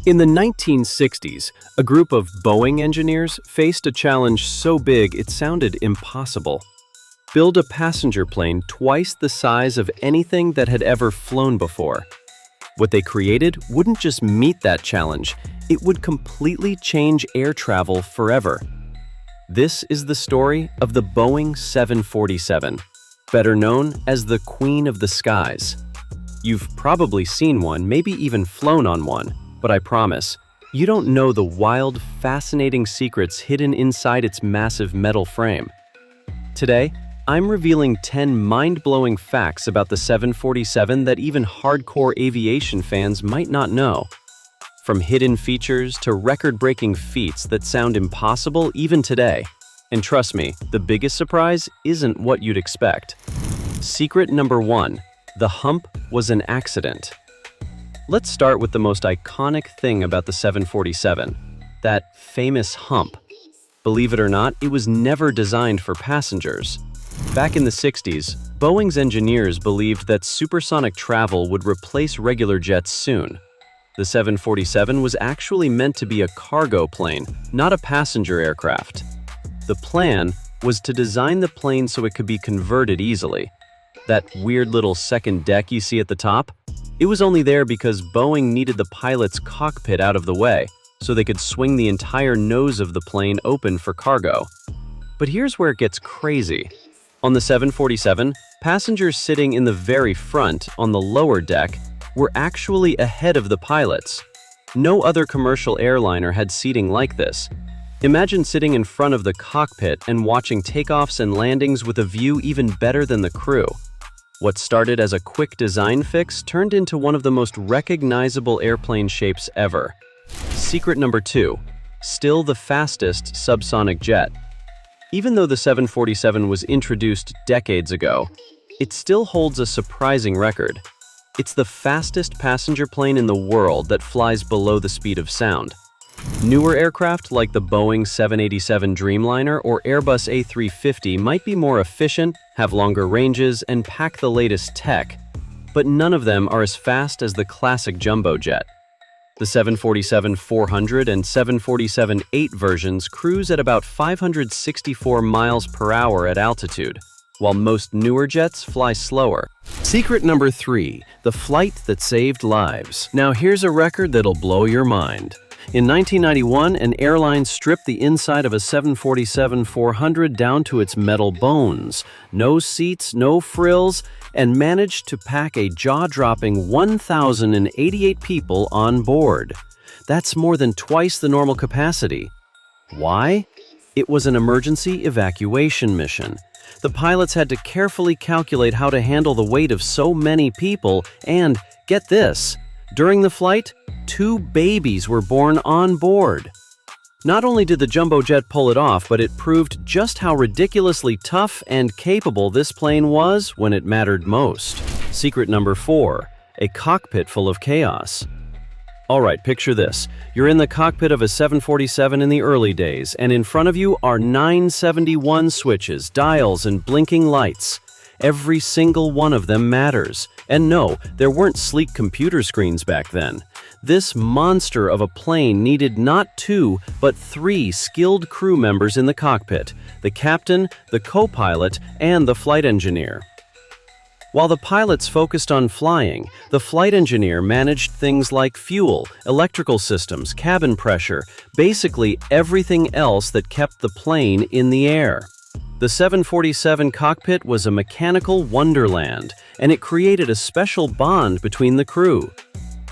In the 1960s, a group of Boeing engineers faced a challenge so big it sounded impossible. Build a passenger plane twice the size of anything that had ever flown before. What they created wouldn't just meet that challenge, it would completely change air travel forever. This is the story of the Boeing 747, better known as the Queen of the Skies. You've probably seen one, maybe even flown on one, but I promise, you don't know the wild, fascinating secrets hidden inside its massive metal frame. Today, I'm revealing 10 mind-blowing facts about the 747 that even hardcore aviation fans might not know. From hidden features to record-breaking feats that sound impossible even today. And trust me, the biggest surprise isn't what you'd expect. Secret number 1. The hump was an accident. Let's start with the most iconic thing about the 747, that famous hump. Believe it or not, it was never designed for passengers. Back in the 60s, Boeing's engineers believed that supersonic travel would replace regular jets soon. The 747 was actually meant to be a cargo plane, not a passenger aircraft. The plan was to design the plane so it could be converted easily. That weird little second deck you see at the top? It was only there because Boeing needed the pilot's cockpit out of the way, so they could swing the entire nose of the plane open for cargo. But here's where it gets crazy. On the 747, passengers sitting in the very front, on the lower deck, were actually ahead of the pilots. No other commercial airliner had seating like this. Imagine sitting in front of the cockpit and watching takeoffs and landings with a view even better than the crew. What started as a quick design fix turned into one of the most recognizable airplane shapes ever. Secret number 2. Still the fastest subsonic jet. Even though the 747 was introduced decades ago, it still holds a surprising record. It's the fastest passenger plane in the world that flies below the speed of sound. Newer aircraft like the Boeing 787 Dreamliner or Airbus A350 might be more efficient, have longer ranges, and pack the latest tech, but none of them are as fast as the classic jumbo jet. The 747-400 and 747-8 versions cruise at about 564 miles per hour at altitude, while most newer jets fly slower. Secret number 3, the flight that saved lives. Now here's a record that'll blow your mind. In 1991, an airline stripped the inside of a 747-400 down to its metal bones, no seats, no frills, and managed to pack a jaw-dropping 1,088 people on board. That's more than twice the normal capacity. Why? It was an emergency evacuation mission. The pilots had to carefully calculate how to handle the weight of so many people and, get this, during the flight, 2 babies were born on board. Not only did the jumbo jet pull it off, but it proved just how ridiculously tough and capable this plane was when it mattered most. Secret number 4, a cockpit full of chaos. Alright, picture this. You're in the cockpit of a 747 in the early days, and in front of you are 971 switches, dials, and blinking lights. Every single one of them matters. And no, there weren't sleek computer screens back then. This monster of a plane needed not 2, but 3 skilled crew members in the cockpit: the captain, the co-pilot, and the flight engineer. While the pilots focused on flying, the flight engineer managed things like fuel, electrical systems, cabin pressure, basically everything else that kept the plane in the air. The 747 cockpit was a mechanical wonderland, and it created a special bond between the crew.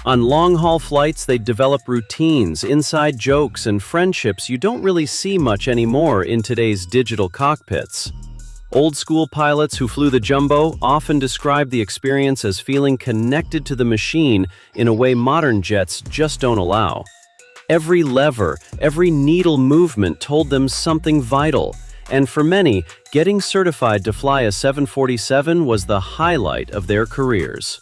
On long-haul flights, they'd develop routines, inside jokes, and friendships you don't really see much anymore in today's digital cockpits. Old-school pilots who flew the jumbo often described the experience as feeling connected to the machine in a way modern jets just don't allow. Every lever, every needle movement told them something vital. And for many, getting certified to fly a 747 was the highlight of their careers.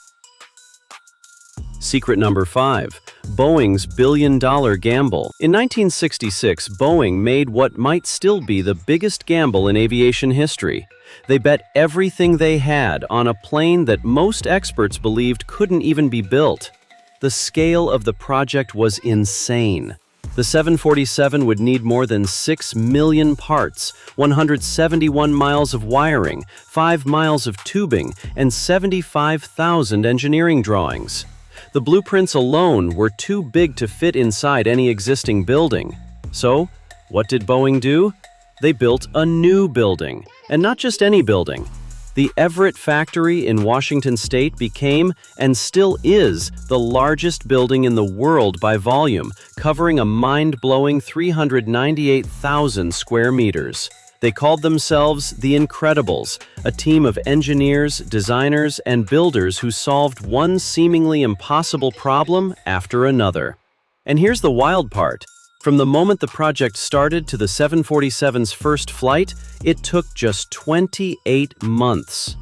Secret number 5, Boeing's billion-dollar gamble. In 1966, Boeing made what might still be the biggest gamble in aviation history. They bet everything they had on a plane that most experts believed couldn't even be built. The scale of the project was insane. The 747 would need more than 6 million parts, 171 miles of wiring, 5 miles of tubing, and 75,000 engineering drawings. The blueprints alone were too big to fit inside any existing building. So, what did Boeing do? They built a new building, and not just any building. The Everett factory in Washington state became, and still is, the largest building in the world by volume, covering a mind-blowing 398,000 square meters. They called themselves the Incredibles, a team of engineers, designers, and builders who solved one seemingly impossible problem after another. And here's the wild part. From the moment the project started to the 747's first flight, it took just 28 months.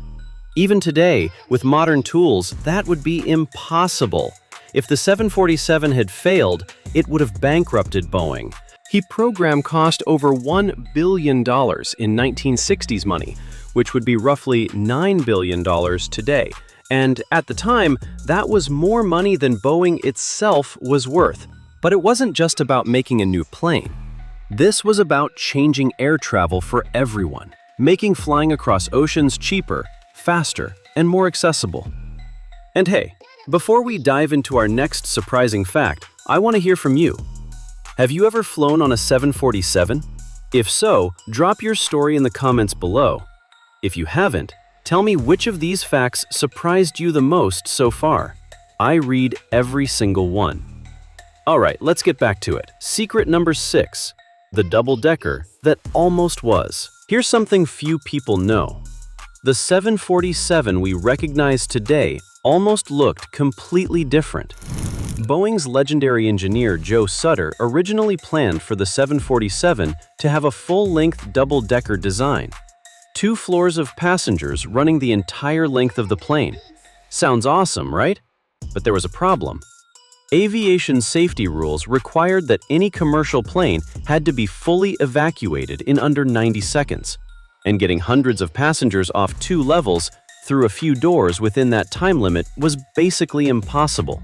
Even today, with modern tools, that would be impossible. If the 747 had failed, it would have bankrupted Boeing. The program cost over $1 billion in 1960s money, which would be roughly $9 billion today. And at the time, that was more money than Boeing itself was worth. But it wasn't just about making a new plane. This was about changing air travel for everyone, making flying across oceans cheaper, faster, and more accessible. And hey, before we dive into our next surprising fact, I want to hear from you. Have you ever flown on a 747? If so, drop your story in the comments below. If you haven't, tell me which of these facts surprised you the most so far. I read every single one. Alright, let's get back to it. Secret number 6. The double-decker that almost was. Here's something few people know. The 747 we recognize today almost looked completely different. Boeing's legendary engineer Joe Sutter originally planned for the 747 to have a full-length double-decker design. 2 floors of passengers running the entire length of the plane. Sounds awesome, right? But there was a problem. Aviation safety rules required that any commercial plane had to be fully evacuated in under 90 seconds, and getting hundreds of passengers off 2 levels through a few doors within that time limit was basically impossible.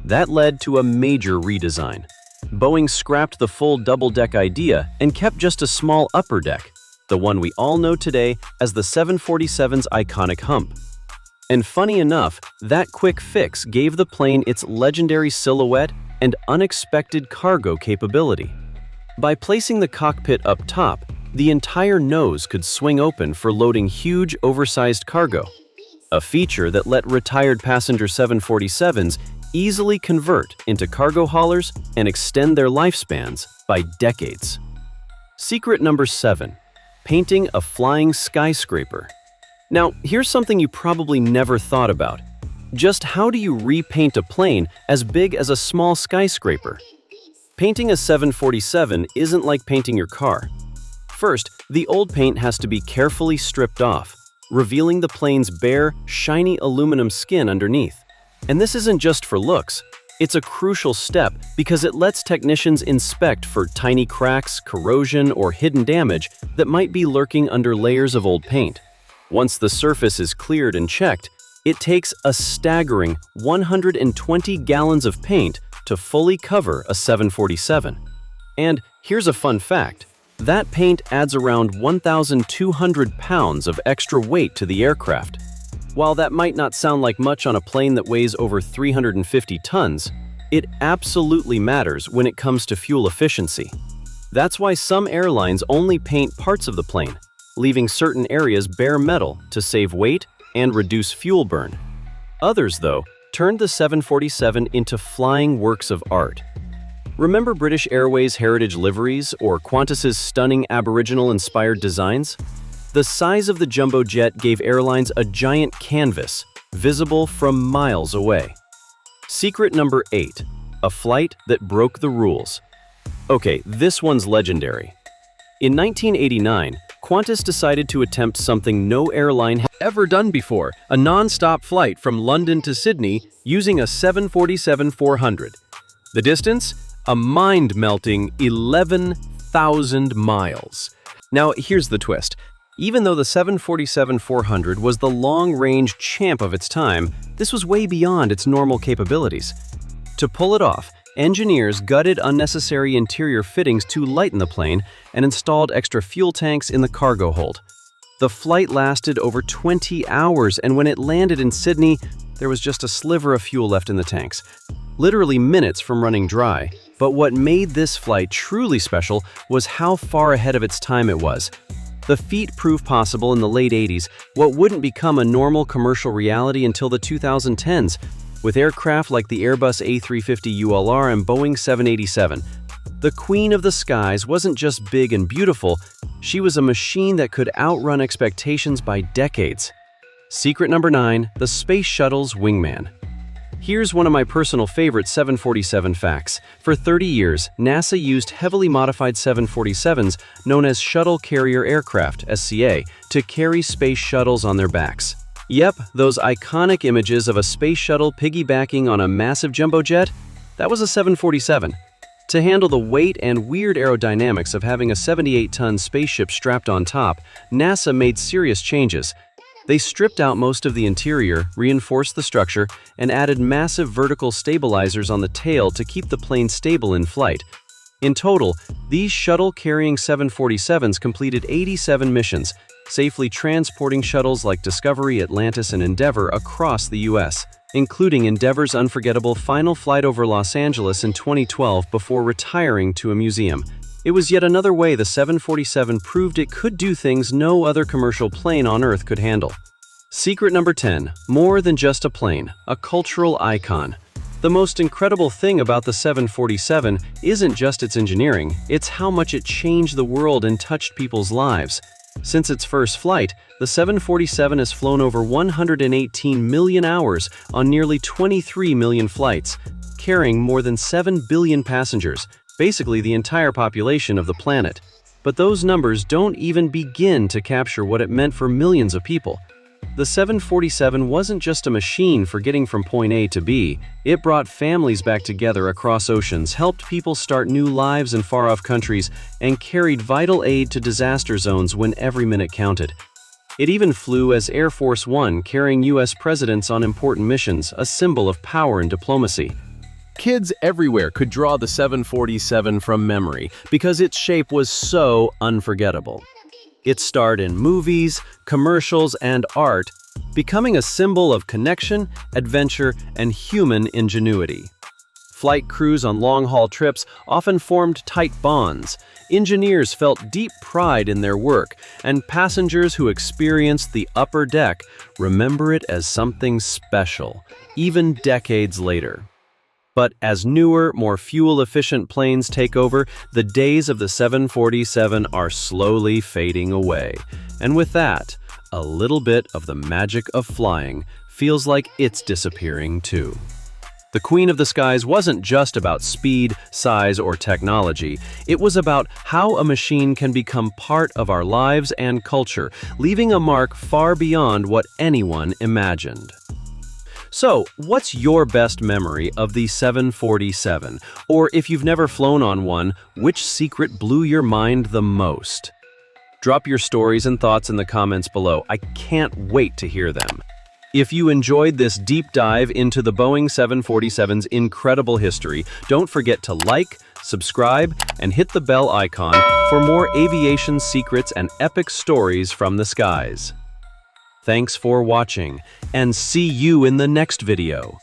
That led to a major redesign. Boeing scrapped the full double-deck idea and kept just a small upper deck, the one we all know today as the 747's iconic hump. And funny enough, that quick fix gave the plane its legendary silhouette and unexpected cargo capability. By placing the cockpit up top, the entire nose could swing open for loading huge, oversized cargo, a feature that let retired passenger 747s easily convert into cargo haulers and extend their lifespans by decades. Secret number 7. Painting a flying skyscraper. Now, here's something you probably never thought about. Just how do you repaint a plane as big as a small skyscraper? Painting a 747 isn't like painting your car. First, the old paint has to be carefully stripped off, revealing the plane's bare, shiny aluminum skin underneath. And this isn't just for looks. It's a crucial step because it lets technicians inspect for tiny cracks, corrosion, or hidden damage that might be lurking under layers of old paint. Once the surface is cleared and checked, it takes a staggering 120 gallons of paint to fully cover a 747. And here's a fun fact. That paint adds around 1,200 pounds of extra weight to the aircraft. While that might not sound like much on a plane that weighs over 350 tons, it absolutely matters when it comes to fuel efficiency. That's why some airlines only paint parts of the plane, leaving certain areas bare metal to save weight and reduce fuel burn. Others, though, turned the 747 into flying works of art. Remember British Airways' heritage liveries or Qantas's stunning Aboriginal-inspired designs? The size of the jumbo jet gave airlines a giant canvas, visible from miles away. Secret number 8. A flight that broke the rules. Okay, this one's legendary. In 1989, Qantas decided to attempt something no airline had ever done before, a non-stop flight from London to Sydney using a 747-400. The distance? A mind-melting 11,000 miles. Now, here's the twist. Even though the 747-400 was the long-range champ of its time, this was way beyond its normal capabilities. To pull it off, engineers gutted unnecessary interior fittings to lighten the plane and installed extra fuel tanks in the cargo hold. The flight lasted over 20 hours, and when it landed in Sydney, there was just a sliver of fuel left in the tanks, literally minutes from running dry. But what made this flight truly special was how far ahead of its time it was. The feat proved possible in the late 80s, what wouldn't become a normal commercial reality until the 2010s, with aircraft like the Airbus A350 ULR and Boeing 787. The Queen of the Skies wasn't just big and beautiful, she was a machine that could outrun expectations by decades. Secret number 9, the Space Shuttle's wingman. Here's one of my personal favorite 747 facts. For 30 years, NASA used heavily modified 747s, known as Shuttle Carrier Aircraft, SCA, to carry space shuttles on their backs. Yep, those iconic images of a space shuttle piggybacking on a massive jumbo jet, that was a 747. To handle the weight and weird aerodynamics of having a 78-ton spaceship strapped on top, NASA made serious changes. They stripped out most of the interior, reinforced the structure, and added massive vertical stabilizers on the tail to keep the plane stable in flight. In total, these shuttle-carrying 747s completed 87 missions, safely transporting shuttles like Discovery, Atlantis, and Endeavour across the U.S., including Endeavour's unforgettable final flight over Los Angeles in 2012 before retiring to a museum. It was yet another way the 747 proved it could do things no other commercial plane on Earth could handle. Secret number 10, more than just a plane, a cultural icon. The most incredible thing about the 747 isn't just its engineering, it's how much it changed the world and touched people's lives. Since its first flight, the 747 has flown over 118 million hours on nearly 23 million flights, carrying more than 7 billion passengers, basically the entire population of the planet. But those numbers don't even begin to capture what it meant for millions of people. The 747 wasn't just a machine for getting from point A to B, it brought families back together across oceans, helped people start new lives in far-off countries, and carried vital aid to disaster zones when every minute counted. It even flew as Air Force One, carrying U.S. presidents on important missions, a symbol of power and diplomacy. Kids everywhere could draw the 747 from memory because its shape was so unforgettable. It starred in movies, commercials, and art, becoming a symbol of connection, adventure, and human ingenuity. Flight crews on long-haul trips often formed tight bonds. Engineers felt deep pride in their work, and passengers who experienced the upper deck remember it as something special, even decades later. But as newer, more fuel-efficient planes take over, the days of the 747 are slowly fading away. And with that, a little bit of the magic of flying feels like it's disappearing too. The Queen of the Skies wasn't just about speed, size, or technology. It was about how a machine can become part of our lives and culture, leaving a mark far beyond what anyone imagined. So, what's your best memory of the 747? Or if you've never flown on one, which secret blew your mind the most? Drop your stories and thoughts in the comments below. I can't wait to hear them. If you enjoyed this deep dive into the Boeing 747's incredible history, don't forget to like, subscribe, and hit the bell icon for more aviation secrets and epic stories from the skies. Thanks for watching, and see you in the next video.